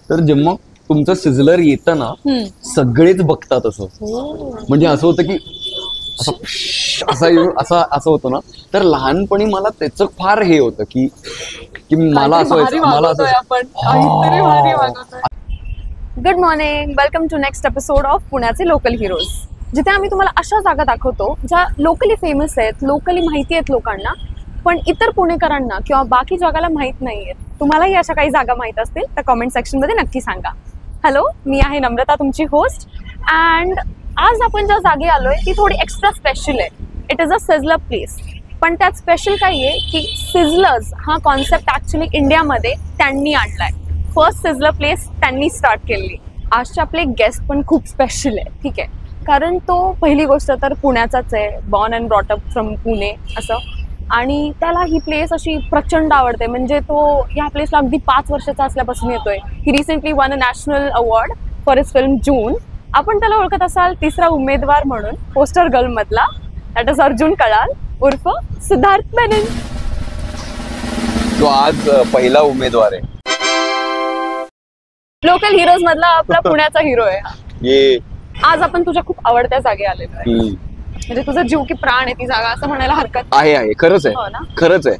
तर जेव्हा तुमचं सिझलर येतं ना सगळेच बघतात असं, म्हणजे असं होतं की असं होतं ना. तर लहानपणी मला त्याचं फार हे होतं की मला असं good morning, welcome to next episode of पुण्याचे लोकल हिरोज, जिथे आम्ही तुम्हाला अशा जागा दाखवतो ज्या लोकली फेमस आहेत, लोकली माहिती आहेत लोकांना, पण इतर पुणेकरांना किंवा बाकी जगाला माहित नाहीयेत. तुम्हालाही अशा काही जागा माहित असतील तर कमेंट सेक्शन मध्ये नक्की सांगा. हॅलो, मी आहे नम्रता, तुमची होस्ट. अँड आज आपण ज्या जागे आलोय ती थोडी एक्स्ट्रा स्पेशल आहे. It is a sizzler place. पण त्यात स्पेशल काय आहे की सिझलर्स हा कॉन्सेप्ट ऍक्च्युली इंडियामध्ये त्यांनी आणलाय. फर्स्ट सिझलर प्लेस त्यांनी स्टार्ट केली. आजचे आपले गेस्ट पण खूप स्पेशल आहे, ठीक आहे, कारण तो पहिली गोष्ट तर पुण्याचाच आहे, born and brought up from Pune असं. आणि त्याला ही प्लेस अशी प्रचंड आवडते. म्हणजे तो या प्लेसला अगदी 5 वर्षाचा असल्यापासून येतोय. ही recently won a national award for his film June. आपण त्याला ओळखत असाल तिसरा उमेदवार म्हणून, पोस्टर गर्ल मधला, दॅट इज अर्जुन कळाल उर्फ सिद्धार्थ मेनन. तो आज पहिला उमेदवार आहे. लोकल हिरोज मधला आपला पुण्याचा हिरो आहे. आज आपण तुझ्या खूप आवडत्या जागे आलेलो आहे. म्हणजे तुझा जीव की प्राण आहे ती जागा असं म्हणायला हरकत आहे. खरंच आहे, खरंच आहे.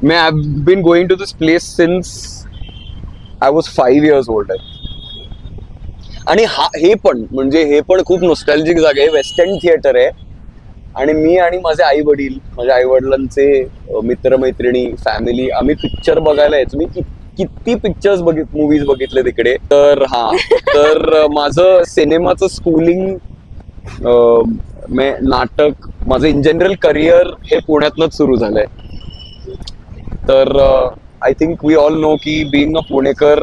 मी I been going to this place since I was 5 years old. आणि हे पण खूप नॉस्टॅल्जिक जागा आहे. वेस्ट एंड थिएटर आहे. आणि मी आणि माझे आई वडिलांचे मित्रमैत्रिणी, फॅमिली, आम्ही पिक्चर बघायला यायचो. मी किती पिक्चर्स मूवीज बघितले तिकडे. तर माझं सिनेमाचं स्कूलिंग, नाटक, माझं इन जनरल करिअर हे पुण्यातनंच सुरू झालंय. तर I think we all know की being a Punekar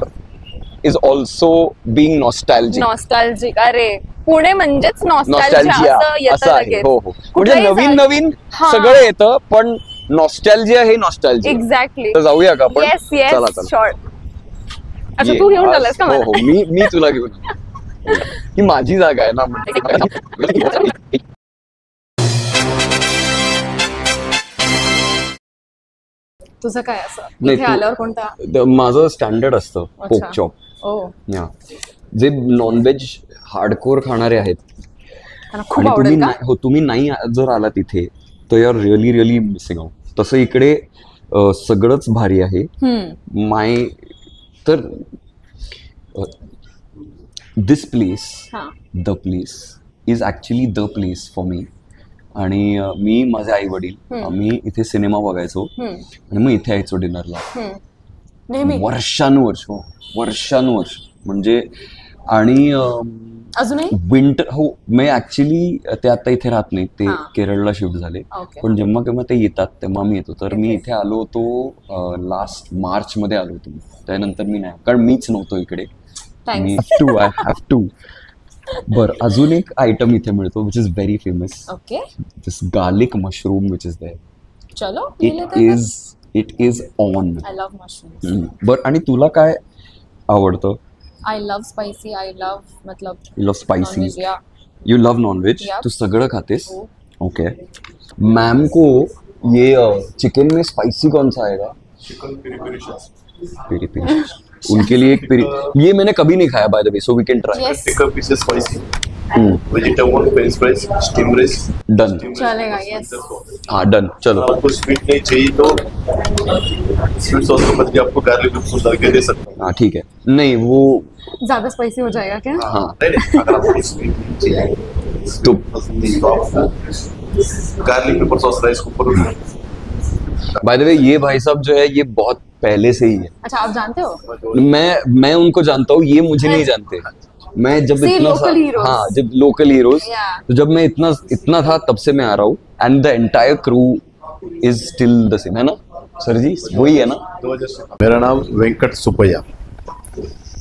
is also being nostalgic. अरे पुणे म्हणजेच नॉस्टॅल्जिया असं आहे. हो, म्हणजे नवीन सगळं येतं, पण नॉस्टॅल्जिया हे नॉस्टॅल्जिया. एक्झॅक्टली. तर जाऊया का आपण? चला. अच्छा, तू घेऊन आलास का? हो, मी तुला घेऊन. ही माझी जागा आहे ना. तुझं काय असं इथे आल्यावर कोणता? माझं स्टँडर्ड असतं पोक चॉप. जे नॉनव्हेज हार्डकोर खाणारे आहेत आणि तुम्ही नाही जर आला तिथे तर you are really missing out. तसं इकडे सगळंच भारी आहे. तर this place, the place is actually the place for me. आणि मी, माझे आई वडील, आम्ही इथे सिनेमा बघायचो आणि मग इथे यायचो डिनरला वर्षानुवर्ष. म्हणजे आणि विंटर, हो, मी ऍक्च्युली ते आता इथे राहत नाही, ते केरळला शिफ्ट झाले. पण जेव्हा केव्हा ते येतात तेव्हा मी येतो. तर मी इथे आलो होतो लास्ट मार्च मध्ये आलो होतो. त्यानंतर मी नाही, कारण मीच नव्हतो इकडे. I have to. बरं, अजून एक आयटम इथे मिळतो which is very famous. This garlic mushroom which is there. It is on. I love mushroom. बरं, आणि तुला काय आवडतं? I love spicy. I love मतलब. You love spicy. Non-veg, yeah. You love non-veg. Yeah. तू सगळं खातेस? Okay. Ma'am को ये chicken में स्पाइसी कौन सा आएगा? Chicken peri peri. उनके लिए एक पेरी. ये मैंने कभी नहीं खाया by the way, so we can try. Yes. Tikka pieces spicy. Vegetable French fries, steam rice. Done. चलेगा. यस. हाँ, डन. चलो. आपको स्वीट नहीं चाहिए तो स्वीट सॉस के बदले आपको गार्लिक पेपर डाल के दे सकते हैं. हाँ, ठीक है. नहीं, वो ज्यादा स्पाइसी हो जाएगा क्या? हाँ. नहीं, अगर आपको स्वीट नहीं चाहिए तो आपको गार्लिक पेपर सॉस राइस को ऊपर. बाय द वे ये भाई साहब जो है ये बहुत पहले से ही है. अच्छा, आप जानते हो? मैं उनको जानता हूँ, ये मुझे नहीं जानते. मैं जब जब लोकल हीरोज, तो जब मैं इतना था तब से मैं आ रहा हूँ. End the entire crew is still the same, है ना सर जी? वही है ना. मेरा नाम वेंकट सुपैया,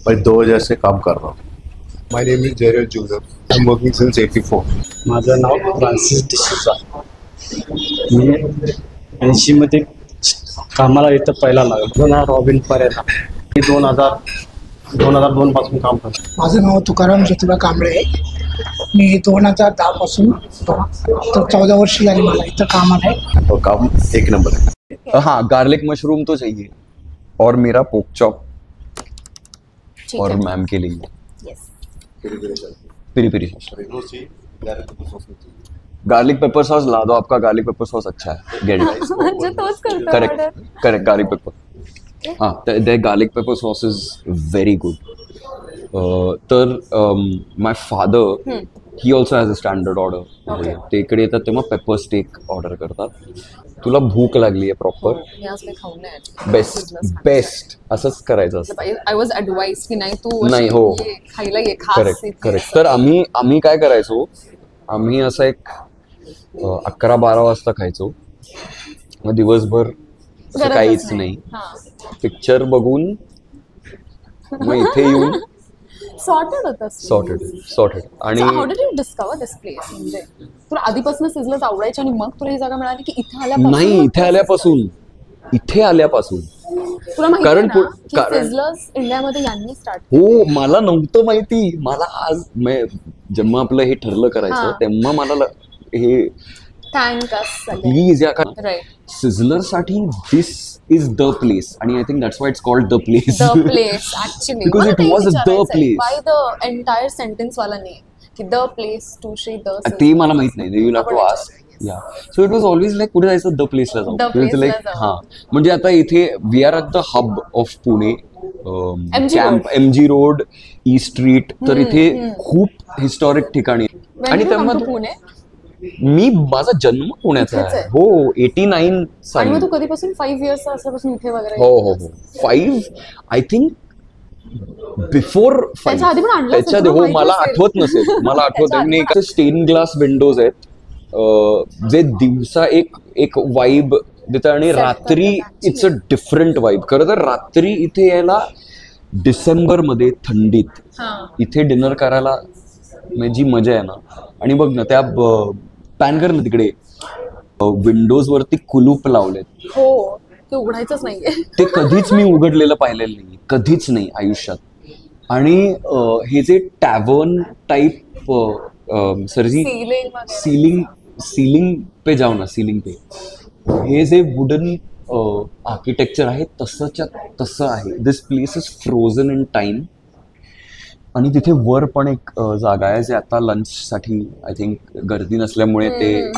मैं 2000 से काम कर रहा हूँ. My name is Jerry Joseph. I'm working since 84. माझं नाव फ्रान्सिस डिसूजा. मी 80 मध्ये कामाला इथं पहिला लागलो ना, रॉबिन परेरा. मी 2002 पासून काम करतो. माझं नाव तुकाराम ज्योतिबा कांबळे आहे. मी 2010 पासून 14 वर्ष झाली मला इथं कामाला आहे. तो काम एक नंबर है. हाँ, गार्लिक मशरूम तो चाहिए और मेरा पोक चॉप ठीक और है। मैम के लिए Yes. Peri peri sauce, regular चाहिए, गार्लिक पेपर सॉस नहीं चाहिए। गार्लिक पेपर सॉस ला दो, आपका गार्लिक पेपर सॉस अच्छा है, गेट इट, म्हणजे तोच करतो correct order. Correct, garlic pepper, हां the garlic pepper sauce is very good. तर my father he also has a standard order. ते इकडे येतात तेव्हा पेपर स्टेक ऑर्डर करतात. तुला भूक लागली आहे प्रॉपर, मी आज काही खाऊन नाही आली. बेस्ट बेस्ट असंच करायचं असतं. आय वॉज ऍडवाइज की नाही तू नाही, अशी हो. ये, खायला ये खास करेक्ट इथे. करेक्ट. तर आम्ही काय करायचो, आम्ही असं एक 11-12 वाजता खायचो. मग दिवसभर असं गरजच काहीच नाही, हा. पिक्चर बघून मग इथे येऊन सॉर्टेड होतं सॉर्टेड. आणि how did you discover this place? म्हणजे तुला आधीपासून सिझलर्स आवडायचे आणि मग तुला ही जागा मिळाली की इथे आल्यापासून? नाही, इथे आल्यापासून तुला माहिती कारण आहे ना पु- की कारण- सिझलर्स इंडियामध्ये यांनी स्टार्ट हो, मला नव्हतं माहिती. मला आज जेव्हा आपलं हे ठरलं करायचं हा. तेव्हा मला हे थँक अस प्लीज या राईट सिझलर साठी दिस इज द प्लेस. आणि I think that's why it's called the place. The place actually Because it was the place. By the entire sentence वाला नाही की द प्लेस टू श्री the ते मला माहित नाही, you have to ask. Yeah so it was always like कुठे जायचं, द प्लेसला The जाऊ. place ला लाईक जाऊ. हा, म्हणजे आता इथे we are at the hub of Pune, MG camp road. MG road, east street. तर इथे खूप हिस्टॉरिक ठिकाणी आणि आणि तेव्हा पुणे माझा जन्म पुण्याचा इथेच आहे. आहे. हो, 89 आणि साली. मग तू कधीपासून 5 इयर्स असल्यापासून इथे वगैरे हो 5 थिंक बिफोर त्याच्या आधी पण आणलं असेल, त्याच्या आधी. तुला हो, माहिती मला असेल. आठवत नसेल, मला आठवत त्याच्या नाही. आधी स्टेन ग्लास विंडोज आहेत, जे दिवसा एक वाईब देतात आणि Set रात्री करतात इट्स अ डिफरंट वाईब. खरं तर रात्री इथे यायला डिसेंबर मध्ये थंडीत हा. इथे डिनर करायला म्हणजे जी मजा आहे ना. आणि बघ ना, त्या पॅन कर ना तिकडे विंडोज वरती कुलूप लावलेत. हो ते उघडायचंच नाहीये. ते कधीच मी उघडलेलं पाहिलेलं नाही, कधीच नाही आयुष्यात. आणि हे जे टॅवर्न टाईप सरजी Ceiling वगैरे. सीलिंग पे जाऊ ना, सीलिंग पे हे जे वुडन आर्किटेक्चर आहे तसंच्या तसं आहे. This place is frozen in time. आणि तिथे वर पण एक जागा आहे जे आता लंचसाठी आय थिंक गर्दी नसल्यामुळे ते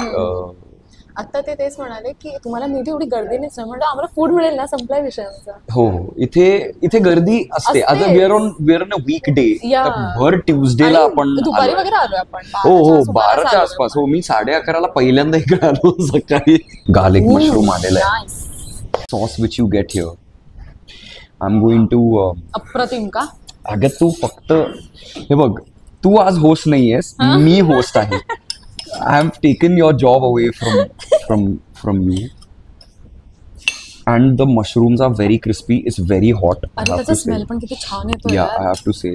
आता ते तेच म्हणाले की तुम्हाला मे बी एवढी गर्दी नाही, म्हणजे आम्हाला फूड मिळेल ना, संपलाय विषय आमचा. हो, इथे गर्दी असते. आज असते. We are on a weekday. Yeah. भर ट्युजडेला आणि आपण दुपारी आलोय. वगैरे आलोय आपण. हो 12च्या 12च्या आसपास. हो, मी 11:30 पहिल्यांदा इकडे आलो सकाळी. गार्लिक मशरूम आलेला आहे, sauce which you get here. I am going to अप्रतिम का? अगं तू फक्त हे बघ, तू आज होस्ट नाहीयेस, मी होस्ट आहे. I have taken your job away from you. And the mushrooms are very crispy, it's very hot. अरे त्याचा स्मेल पण किती छान येतो Yeah, I have to say.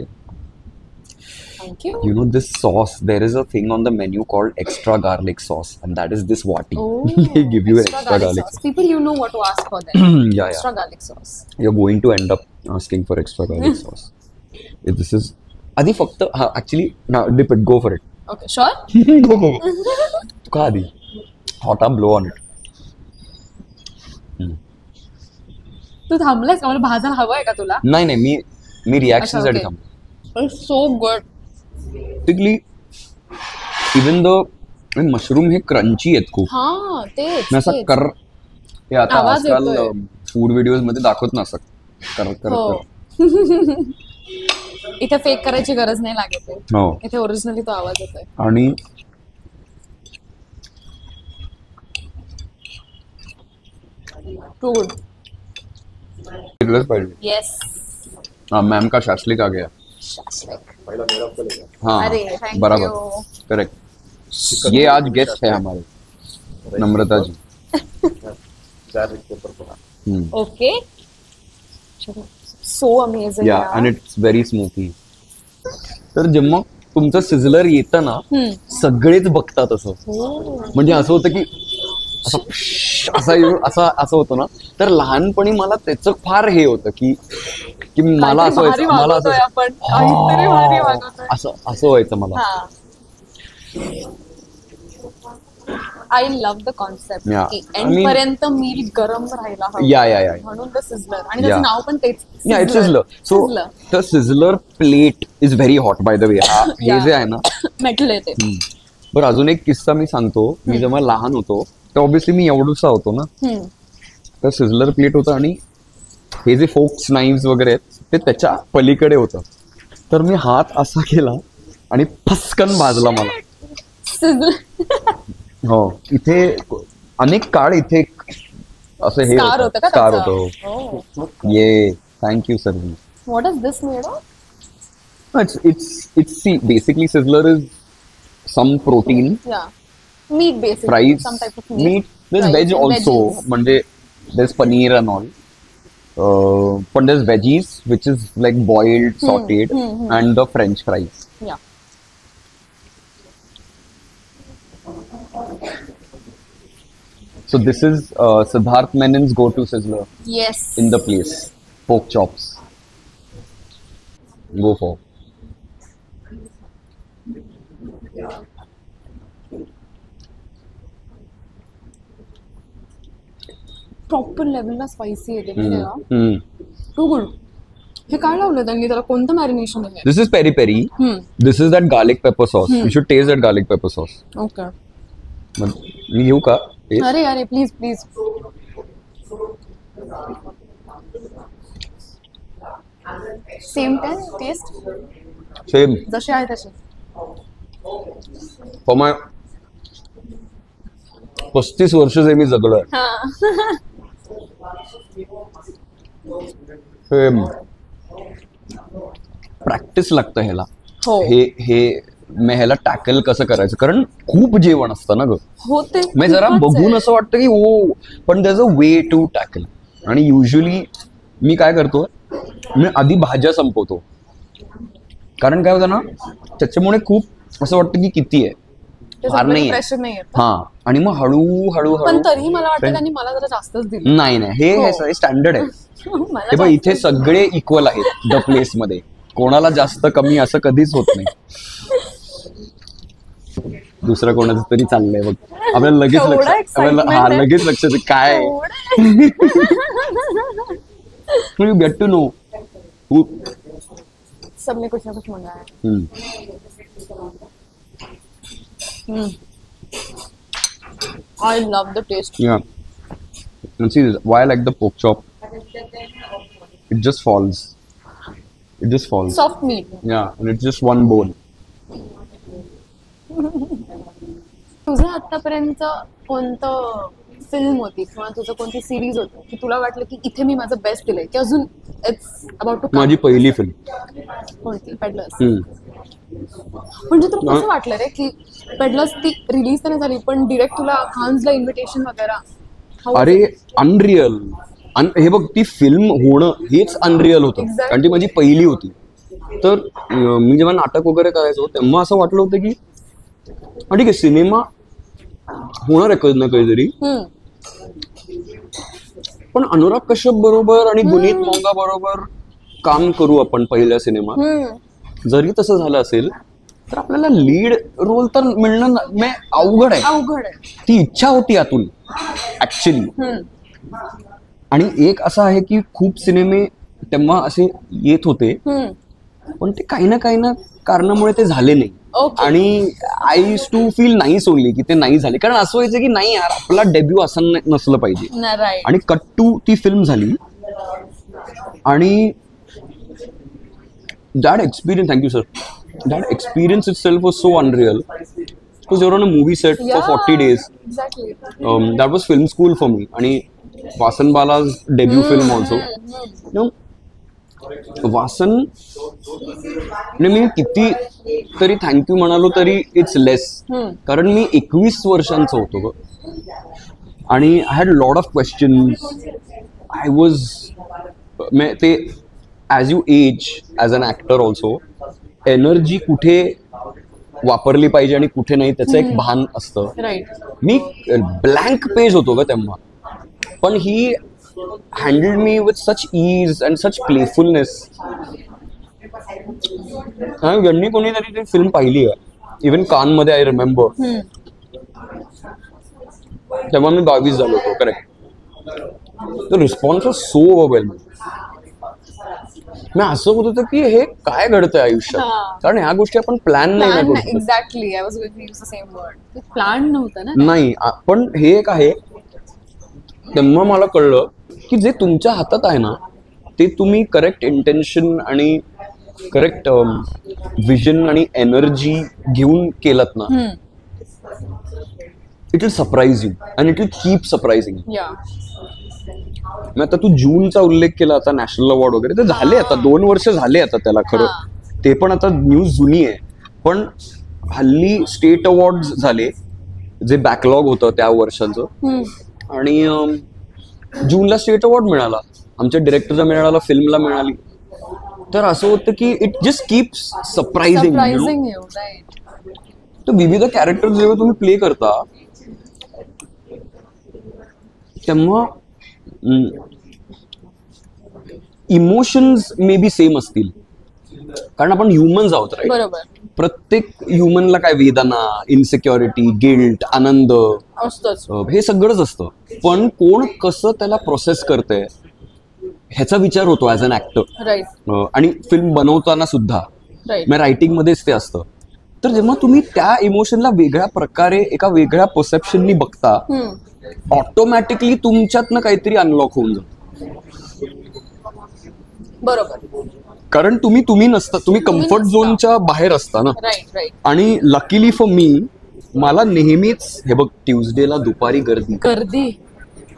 Thank you. You know this sauce, there is a thing on the menu called extra garlic sauce, and that is this wati. They give you extra garlic sauce. People you know what to ask for them. Yeah. Extra garlic sauce. You're going to end up asking for extra garlic sauce. This is Adi फक्त actually now dip it, go for it. Okay, sure. go. तू खा आधी. Hot up, blow on it. तू थांबलायस का? मला भाजायला हवंय का तुला? नाही मी रिॲक्शन साठी okay. थांबलो. It's so good. Typically, even though mushroom हे क्रंची आहेत खूप. हा तेच मी असं तेच. कर हे आता आवाज आजकाल येतोय. फूड व्हिडिओज मध्ये दाखवत ना असं कर हो. इथे फेक करायची गरज नाही लागत आहे. हो. इथे ओरिजिनली तो आवाज येतोय. आणि टू गुड. इकडलंच पाहिजे. येस. हाँ, मैम का शास्त्रिक आ गया. पहिला मेरा आपको लेगा. हाँ अरे, thank बराबर, you. करेक्ट. ये आज गेस्ट है हमारे, नम्रता जी. गार्लिक पेपर पर. ओके. So amazing. या अँड इट्स व्हेरी स्मोकी. तर जेव्हा तुमचं सिझलर येतं ना, सगळेच बघतात असं. म्हणजे असं होतं की असं होतं ना. तर लहानपणी मला त्याचं फार हे होतं की मला असं व्हायचं, मला असं व्हायचं मला. I love the concept Yeah. की I एंड mean- पर्यंत मील गरम राहायला हवं. या म्हणून द सिझलर आणि त्याचं Yeah. नाव पण तेच. Yeah, it's sizzler. So the sizzler plate is very hot, by the way. हे जे आहे ना, मेटल येते. बरं अजून एक किस्सा मी सांगतो. मी जेव्हा लहान होतो तर ऑब्व्हियसली मी एवढूसा होतो ना, तर सिझलर प्लेट होतं आणि हे जे फोक्स नाईव्स वगैरे आहेत ते त्याच्या पलीकडे होतं. तर मी हात असा केला आणि फस्कन भाजला मला. हो, इथे अनेक काळ इथे असं हे Scar होतं का स्कार त्याचं? होतं. Oh. ये thank you sir. What is this made of? It's see, basically sizzler is some protein, Yeah. Meat basically. fries, Some type of meat. There's Fries veg and also. veggies. म्हणजे there's paneer and all. But there's veggies which is like boiled, sauteed, and the French fries. Yeah. So this is Siddharth Menon's go-to sizzler Yes. in the place. Pork chops. Go for. Proper लेवलला spicy येते माहिती आहे का? Hmm. Too good. हे काय लावलं त्यांनी त्याला? कोणतं मॅरिनेशन आहे? This is peri peri. This is that garlic pepper sauce. You should taste that garlic pepper sauce. Okay. मी घेऊ का? Taste? अरे अरे please please. Same taste Same. जसे आहे तसे. For my 35 वर्ष जे मी जगलोय. Same. प्रॅक्टिस लागतं ह्याला. हो. हे मी ह्याला टॅकल कसं करायचं, कारण खूप जेवण असतं ना ग. होते. मी जरा खूपच बघून आहे. असं वाटतं की ओ, पण there's a way to tackle. आणि युजली मी काय करतो, मी आधी भाज्या संपवतो. कारण काय होतं ना, त्याच्यामुळे खूप असं वाटतं की किती आहे, ते फार नाही आहे. प्रेशर नाही येत. हा, आणि मग हळू पण तरी मला वाटतं त्यांनी मला जरा जास्तच दिलं. नाही हे हो. स्टँडर्ड आहे. मला हे बघ, जास्त- इथे सगळे इक्वल आहेत द प्लेस मध्ये. कोणाला जास्त कमी असं कधीच होत नाही. दुसरं कोणाचं तरी चाललंय बघ, आपल्याला लगेच केवढं लक्षात, excitement हा आहे. लगेच लक्षात येतं काय you get to know who. सबने कुछ ना कुछ मंगाया है. I love the taste. Yeah. And see why I like the pork chop. It just falls. It just falls. Soft meat. Yeah, and it's just one bone. तुझं आतापर्यंत कोणतं film होती किंवा तुझं कोणती सिरीज होती की तुला वाटलं की इथे मी माझं बेस्ट दिलंय, की अजून इट्स अबाउट टू माझी पहिली फिल्म. कोणती? पेडलर्स. म्हणजे तुला कसं वाटलं रे की पेडलर्स ती रिलीज तर नाही झाली पण डिरेक्ट तुला खान्सला इन्व्हिटेशन वगैरे? अरे अनरियल. हे बघ, ती फिल्म होणं हेच अनरियल होतं. Exactly. कारण ती माझी पहिली होती. तर मी जेव्हा नाटक वगैरे करायचो तेव्हा असं वाटलं होतं की ठीक आहे, सिनेमा होणार आहे कधी ना कधीतरी, पण अनुराग कश्यप बरोबर आणि गुनीत मोंगा बरोबर काम करू आपण पहिल्या सिनेमात. जरी तसं झालं असेल तर आपल्याला लीड रोल तर मिळणं अवघड आहे. अवघड आहे. ती इच्छा होती आतून ऍक्च्युली. आणि एक असं आहे की खूप सिनेमे तेव्हा असे येत होते, पण ते काही ना कारणामुळे ते झाले नाही. Okay. आणि I use to feel nice only की ते नाही झाले, कारण असं व्हायचं की नाही यार, आपला डेब्यू असं नसलं पाहिजे. राईट. आणि कट टू ती फिल्म झाली आणि that experience, thank you sir, that experience it self was so unreal. Because your on a movie set for 40 days. Exactly. That was film school for me. आणि वासन बालाज debut film also. वासन मी किती तरी thank you म्हणालो तरी it's लेस, कारण मी 21 वर्षांचा होतो ग. आणि I had lot of questions. I was ते as you age as an actor also, energy कुठे वापरली पाहिजे आणि कुठे नाही त्याचं एक भान असतं. राईट. मी ब्लँक पेज होतो ग तेव्हा, पण ही handled me with such ease and such playfulness. यांनी कोणीतरी ती फिल्म पाहिली आहे, इवन कान मध्ये, आय रिमेंबर. तेव्हा मी 22 झालो होतो. Correct. The response was so overwhelming. मी असं होत होतं की हे काय घडतंय आयुष्यात, कारण ह्या गोष्टी आपण प्लॅन नाही करू शकत. Exactly, I was going to use the same word. Plan नव्हतं ना. नाही, पण हे एक आहे, तेव्हा मला कळलं की जे तुमच्या हातात आहे ना ते तुम्ही करेक्ट इंटेन्शन आणि करेक्ट विजन आणि एनर्जी घेऊन केलात ना, it will surprise you and it will keep surprising. आता तू जूनचा उल्लेख केला, आता नॅशनल अवॉर्ड वगैरे ते झाले, आता 2 वर्ष झाले आता त्याला खरं. ते पण आता न्यूज जुनी आहे, पण हल्ली स्टेट अवॉर्ड झाले जे बॅकलॉग होतं त्या वर्षाचं, आणि जूनला स्टेट अवॉर्ड मिळाला, आमच्या डिरेक्टरला मिळाला, फिल्मला मिळाली. तर असं होतं की इट जस्ट कीप्स सरप्राइजिंग. तर विविध कॅरेक्टर जेव्हा तुम्ही प्ले करता तेव्हा इमोशन्स मे बी सेम असतील, कारण आपण ह्युमन्स आहोत, राईट? बरोबर. प्रत्येक ह्युमनला काय वेदना, इन्सिक्युरिटी, गिल्ट, आनंद हे सगळंच असतं. पण कोण कसं त्याला प्रोसेस करतंय ह्याचा विचार होतो ऍज अन ऍक्टर. आणि फिल्म बनवताना सुद्धा रायटिंग मध्येच ते असतं. तर जेव्हा तुम्ही त्या इमोशनला वेगळ्या प्रकारे एका वेगळ्या परसेप्शननी बघता, ऑटोमॅटिकली तुमच्यातनं काहीतरी अनलॉक होऊन जातं. बरोबर. कारण तुम्ही नसता, तुम्ही कम्फर्ट झोनच्या बाहेर असता ना. आणि लकीली फॉर मी, मला नेहमीच हे बघ, ट्यूजडेला दुपारी गर्दी.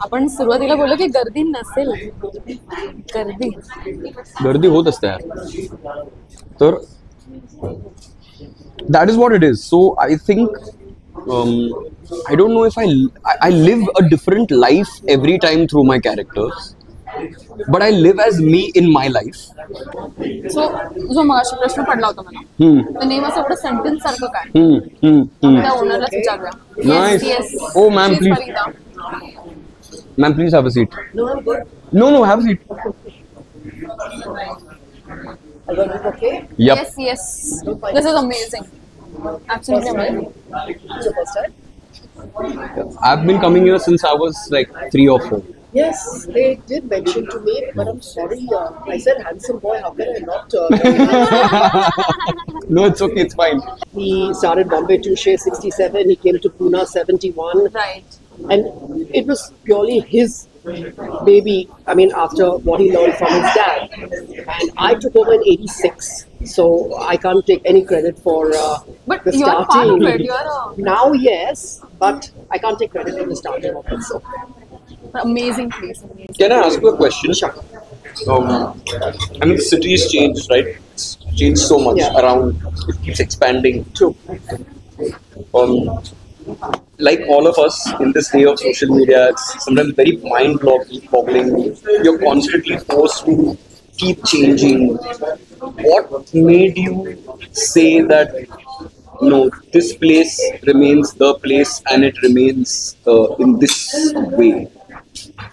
आपण सुरुवातीला बोललो की गर्दी नसेल, गर्दी होत असते यार. तर that is what it is. So I think I don't know if I live a different life every time through my characters, but I live as me in my life. So जो मगाशी प्रश्न पडला होता मला, तर नेहमी असं एवढं सेंटेन्स सारखं काय त्या ओनरलाच विचारूया. Nice. Yes. Oh ma'am, please. Ma'am, please have a seat. No, I'm good. No, have a seat. Okay. Yep. Yes. This is amazing. Absolutely amazing. It's your first time? I've been coming here since I was like 3 or 4. Yes, they did mention to me, but I'm sorry. I said handsome boy. How can I not? No, it's okay. It's fine. He started Bombay Touche 67. He came to Pune 71. Right. And it was purely his baby. I mean, after what he learned from his dad. And I took over in 86. So I can't take any credit for But the you are part starting. of it. You are Now, yes, but I can't take credit for the starting of it. So. amazing place. Amazing. Can I ask you a question? Sure. I mean, the city has changed, right? It's changed so much around. It keeps expanding. True. Like all of us in this day of social media, it's sometimes very mind-boggling. You're constantly forced to keep changing. What made you say that, no, this place remains the place and it remains in this way?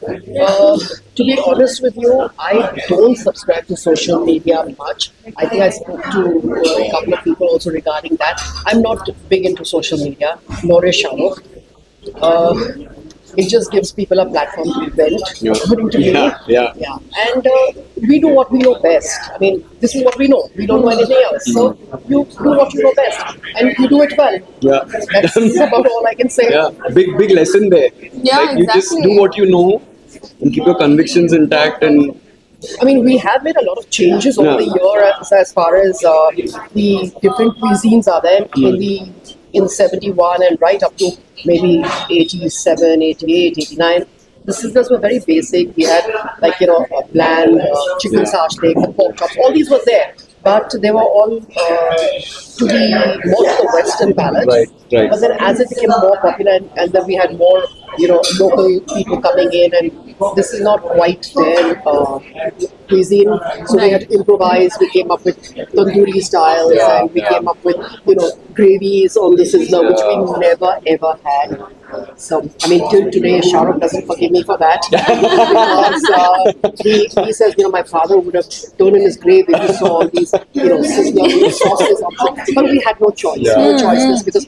To be honest with you, I don't subscribe to social media much. I think I spoke to a couple of people also regarding that. I'm not big into social media, nor is Shahrukh. It just gives people a platform to vent, according to me. Yeah. And we do what we know best. I mean, this is what we know. We don't know anything else. So you do what you know best, and you do it well. Yeah. That's about all I can say. Yeah, big lesson there. Yeah, like, you just exactly. do what you know and keep your convictions intact. And I mean, we have made a lot of changes over the year as far as the different cuisines are there in 71 and right up to maybe 87, 88, 89. The sizzlers were very basic. We had like, a bland chicken sashlik, the pork chops, all these were there. But they were all to be more to the Western palate. Right. But then as it became more popular and then we had more, local people coming in, and this is not quite their cuisine. So we had to improvise. We came up with tandoori styles and we came up with, gravies on the sizzler, which we never ever had. So, I mean, till today, Shahrukh doesn't forgive me for that. Because he says, my father would have thrown in his grave if he saw all these, sizzler sauces. But we had no choice. No choiceless, because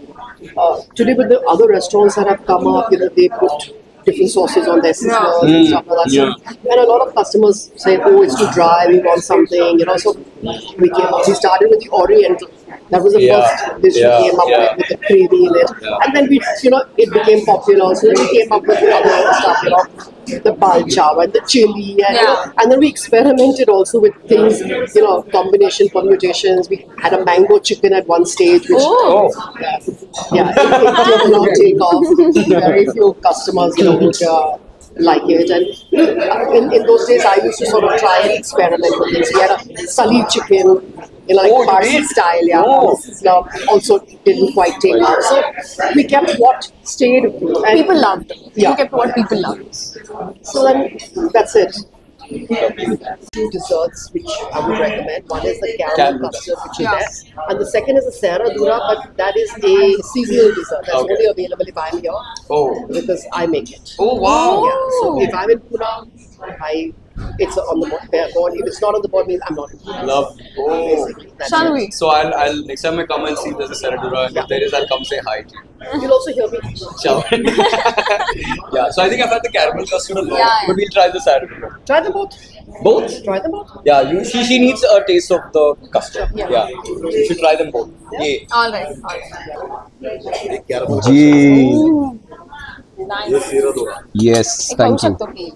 today with the other restaurants that have come up, they put different sauces on their sizzlers and stuff like that. Yeah. And a lot of customers say, oh, it's too dry, we want something, so we started with the Oriental. That was the first dish we came up with the gravy in it. And then it became popular. So then we came up with the other stuff, the bal chawar and the chili. And then we experimented also with things, combination permutations. We had a mango chicken at one stage. Which, it did not take off. Very few customers, would like it. And in those days, I used to sort of try and experiment with things. We had a sali chicken, Parsi style, also didn't quite take off. So we kept what stayed. And People loved. You kept what people loved. So then that's it. Two desserts which I would recommend. One is the caramel custard, which is there, and the second is a Saradura, but that is a seasonal dessert. That's only available if I'm here, because I make it. Oh wow! Yeah. So if I'm in Pune, it's on the board. If it's not on the board, means I'm not in Pune. Love. Basically, that's Shall it. we? So I'll next time I come and see there's a Saradura, and if there is, I'll come say hi to you. You'll also hear me. Shall we? Yeah. So I think I've had the caramel custard a lot, Yeah. but we'll try the Saradura. Try them both. Both? Try them both. Yeah. She needs a taste of the custard. Yeah. You should try them both. Yeah. All right. Gee. Nice. Yes. खाऊ शकतो की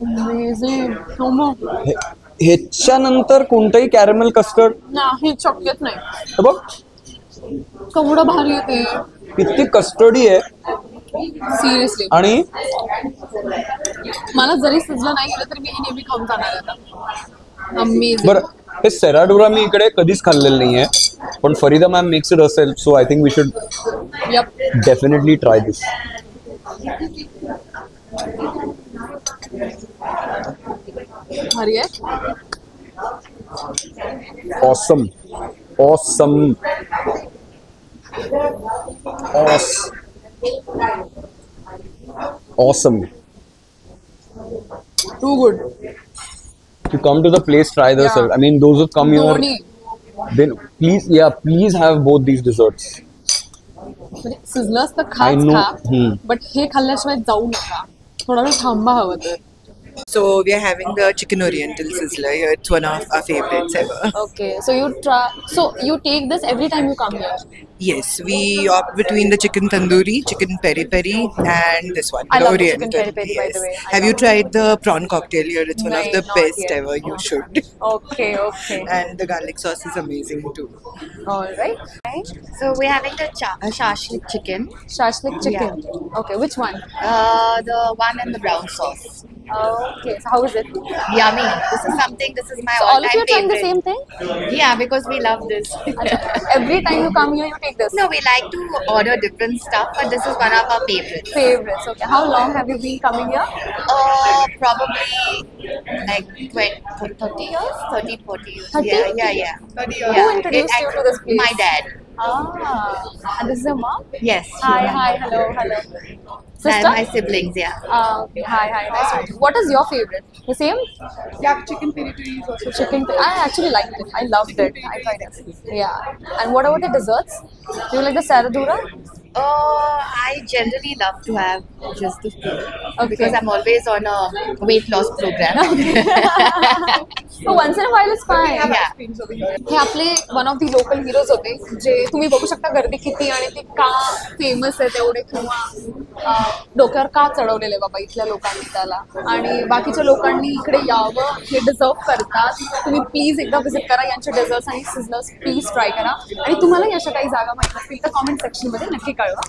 Amazing. हो मग. ह्याच्यानंतर कोणतंही caramel custard नाही शक्यच नाही. बघ केवढं भारी येते किती कस्टर्डी आहे सिरियसली. आणि मला जरी सिजलं नाही गेलं तरी मी हे नेहमी खाऊन जाणार आता. अमेझिंग. बरं हे सेराडुरा मी इकडे कधीच खाल्लेलं नाहीये, पण Farida ma'am makes it herself, so I think we should yup. Definitely try this. भारी आहे. Awesome. Too good. If you come to the place, try the Yeah. I mean, those who come here, दोन्ही. then please have both these desserts. सिजलं असतं I खाच know. खा, but हे खाल्ल्याशिवाय जाऊ नका. थोडा वेळ थांबा हवं तर. So we are having the chicken oriental sizzler here. It's one of our favorites ever. Okay, so you take this every time you come here. Yes, we opt between the chicken tandoori, chicken peri peri, and this one, I the love the chicken oriental. peri peri, by the way. I Have you love tried the prawn cocktail here? It's one No, of the not best yet. ever. You should. Okay. And the garlic sauce is amazing too. All right. So we're having the shashlik chicken, Shashlik chicken. Okay, which one? the one in the brown sauce. Okay, so how is it? Yummy. This is my So all of you all-time are trying the favorite. same thing? Yeah, because we love this. Every time you come here, you take this? No, we like to order different stuff, but this is one of our favorites. Favorites. Okay. How long have you been coming here? Probably like 30 years, 30, 40 years. 30? Yeah. Who introduced you to this place? My dad. And this is your mom? Yes. Hi. Hello. And Sister? my siblings, yeah. Okay. Hi. Nice to meet you. What is your favorite? The same? Yeah, chicken peri peri is also. Chicken. I actually liked it. I loved it. I tried it. Yeah. And what about the desserts? Do you like the Saradura? I generally love to have just the food Okay. because I'm always on a weight loss program. So once in a while it's fine. Yeah. हे आपले one of the local heroes होते जे तुम्ही बघू शकता गर्दी किती आणि ते का फेमस आहे तेवढे किंवा डोक्यावर का चढवलेले बाबा इथल्या लोकांनी त्याला आणि बाकीच्या लोकांनी इकडे यावं हे डिझर्व करतात. तुम्ही प्लीज एकदा व्हिजिट करा यांचे डेझर्ट्स आणि सिझलर्स प्लीज ट्राय करा आणि तुम्हाला अशा काही जागा माहिती असतील तर कॉमेंट सेक्शनमध्ये नक्की कळवा.